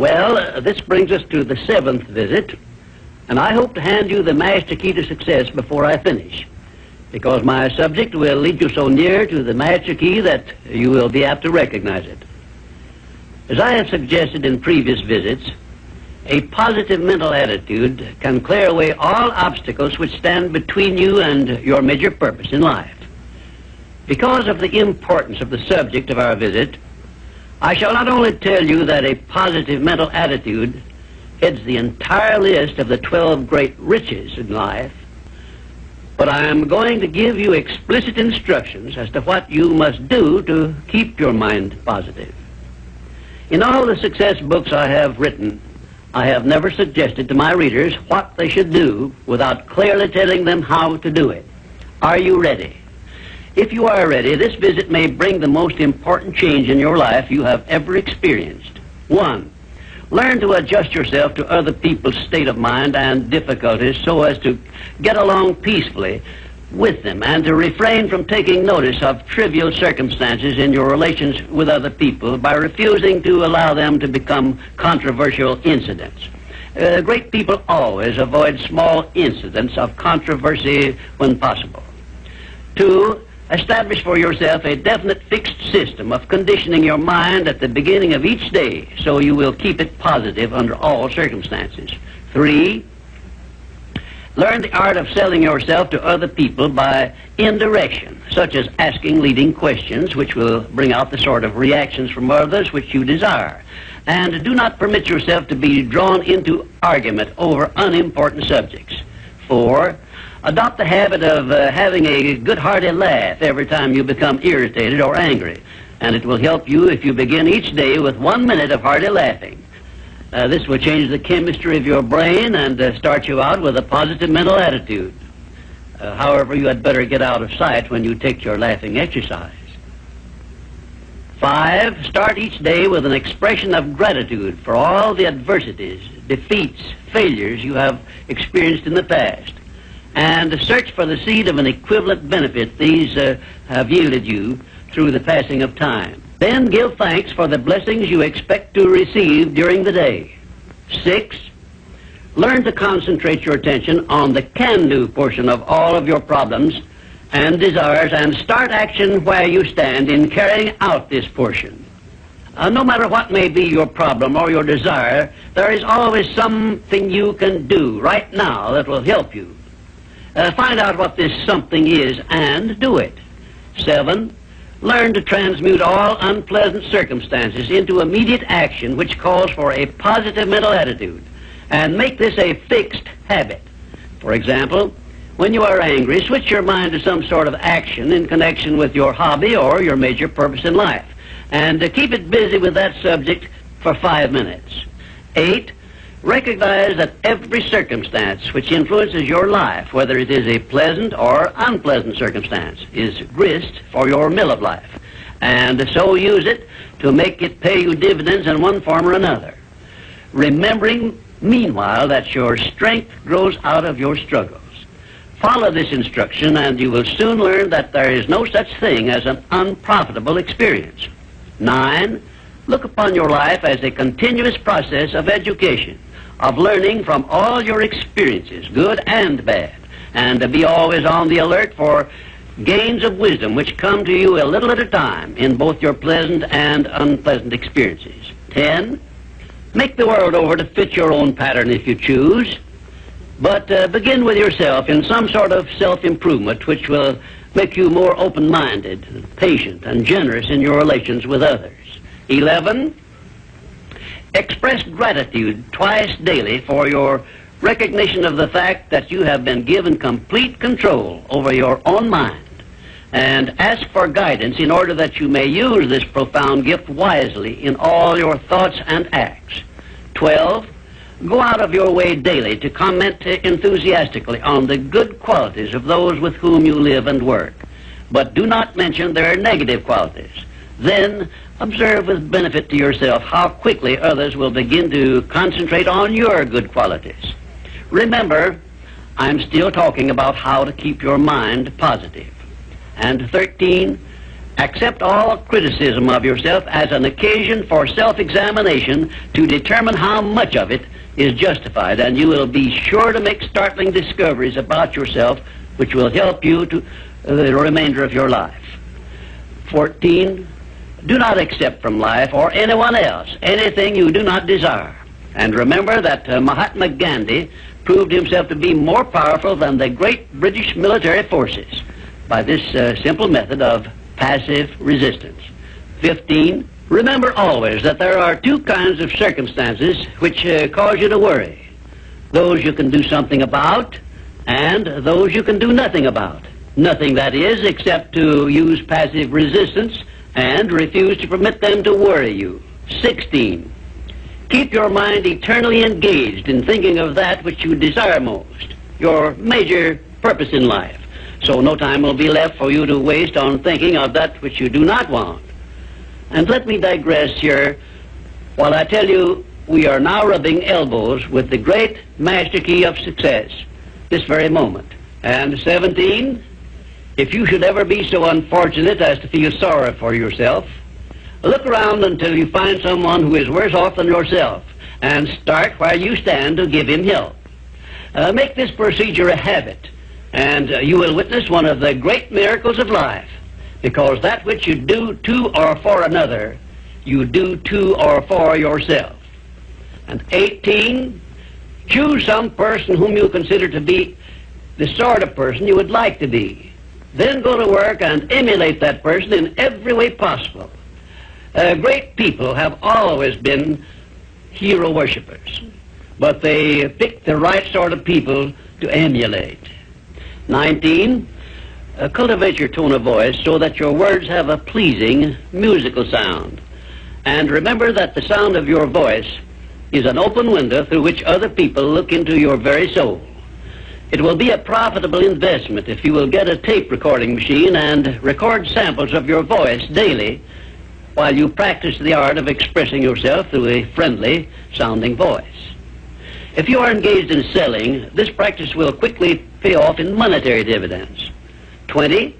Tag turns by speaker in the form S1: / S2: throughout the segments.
S1: Well, this brings us to the 7th visit, and I hope to hand you the master key to success before I finish, because my subject will lead you so near to the master key that you will be apt to recognize it. As I have suggested in previous visits, a positive mental attitude can clear away all obstacles which stand between you and your major purpose in life. Because of the importance of the subject of our visit, I shall not only tell you that a positive mental attitude heads the entire list of the 12 great riches in life, but I am going to give you explicit instructions as to what you must do to keep your mind positive. In all the success books I have written, I have never suggested to my readers what they should do without clearly telling them how to do it. Are you ready? If you are ready, this visit may bring the most important change in your life you have ever experienced. 1. Learn to adjust yourself to other people's state of mind and difficulties so as to get along peacefully with them and to refrain from taking notice of trivial circumstances in your relations with other people by refusing to allow them to become controversial incidents. Great people always avoid small incidents of controversy when possible. 2. Establish for yourself a definite fixed system of conditioning your mind at the beginning of each day so you will keep it positive under all circumstances. 3. Learn the art of selling yourself to other people by indirection, such as asking leading questions which will bring out the sort of reactions from others which you desire. And do not permit yourself to be drawn into argument over unimportant subjects. 4. Adopt the habit of having a good-hearty laugh every time you become irritated or angry, and it will help you if you begin each day with 1 minute of hearty laughing. This will change the chemistry of your brain and start you out with a positive mental attitude. However, you had better get out of sight when you take your laughing exercise. 5. Start each day with an expression of gratitude for all the adversities, defeats, failures you have experienced in the past, and search for the seed of an equivalent benefit these have yielded you through the passing of time. Then give thanks for the blessings you expect to receive during the day. 6. Learn to concentrate your attention on the can-do portion of all of your problems and desires and start action where you stand in carrying out this portion. No matter what may be your problem or your desire, there is always something you can do right now that will help you. Find out what this something is and do it. 7. Learn to transmute all unpleasant circumstances into immediate action which calls for a positive mental attitude, and make this a fixed habit. For example, when you are angry, switch your mind to some sort of action in connection with your hobby or your major purpose in life, and keep it busy with that subject for 5 minutes. 8. Recognize that every circumstance which influences your life, whether it is a pleasant or unpleasant circumstance, is grist for your mill of life, and so use it to make it pay you dividends in one form or another, remembering meanwhile that your strength grows out of your struggles. Follow this instruction and you will soon learn that there is no such thing as an unprofitable experience. 9. Look upon your life as a continuous process of education, of learning from all your experiences, good and bad, and to be always on the alert for gains of wisdom which come to you a little at a time in both your pleasant and unpleasant experiences. 10. Make the world over to fit your own pattern if you choose, but begin with yourself in some sort of self-improvement which will make you more open-minded, patient, and generous in your relations with others. 11. Express gratitude twice daily for your recognition of the fact that you have been given complete control over your own mind, and ask for guidance in order that you may use this profound gift wisely in all your thoughts and acts. 12. Go out of your way daily to comment enthusiastically on the good qualities of those with whom you live and work, but do not mention their negative qualities. Then observe with benefit to yourself how quickly others will begin to concentrate on your good qualities. Remember, I'm still talking about how to keep your mind positive. And 13, Accept all criticism of yourself as an occasion for self-examination to determine how much of it is justified, and you will be sure to make startling discoveries about yourself which will help you to the remainder of your life. 14. Do not accept from life or anyone else anything you do not desire. And remember that Mahatma Gandhi proved himself to be more powerful than the great British military forces by this simple method of passive resistance. 15. Remember always that there are two kinds of circumstances which cause you to worry. Those you can do something about, and those you can do nothing about. Nothing, that is, except to use passive resistance and refuse to permit them to worry you. 16. Keep your mind eternally engaged in thinking of that which you desire most, your major purpose in life, so no time will be left for you to waste on thinking of that which you do not want. And let me digress here while I tell you we are now rubbing elbows with the great master key of success this very moment. And 17, if you should ever be so unfortunate as to feel sorry for yourself, look around until you find someone who is worse off than yourself, and start where you stand to give him help. Make this procedure a habit, and you will witness one of the great miracles of life, because that which you do to or for another, you do to or for yourself. And 18, choose some person whom you consider to be the sort of person you would like to be. Then go to work and emulate that person in every way possible. Great people have always been hero worshippers, but they pick the right sort of people to emulate. 19, cultivate your tone of voice so that your words have a pleasing musical sound. And remember that the sound of your voice is an open window through which other people look into your very soul. It will be a profitable investment if you will get a tape recording machine and record samples of your voice daily while you practice the art of expressing yourself through a friendly sounding voice. If you are engaged in selling, this practice will quickly pay off in monetary dividends. 20,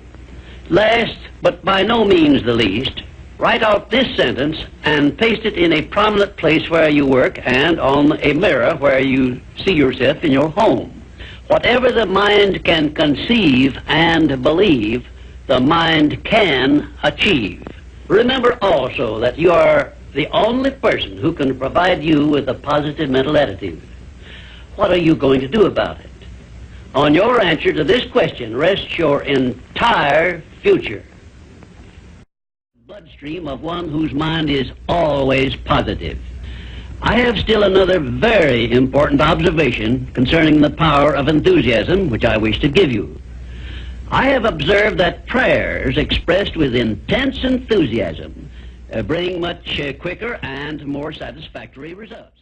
S1: last but by no means the least, write out this sentence and paste it in a prominent place where you work and on a mirror where you see yourself in your home. Whatever the mind can conceive and believe, the mind can achieve. Remember also that you are the only person who can provide you with a positive mental attitude. What are you going to do about it? On your answer to this question rests your entire future. Bloodstream of one whose mind is always positive. I have still another very important observation concerning the power of enthusiasm, which I wish to give you. I have observed that prayers expressed with intense enthusiasm bring much quicker and more satisfactory results.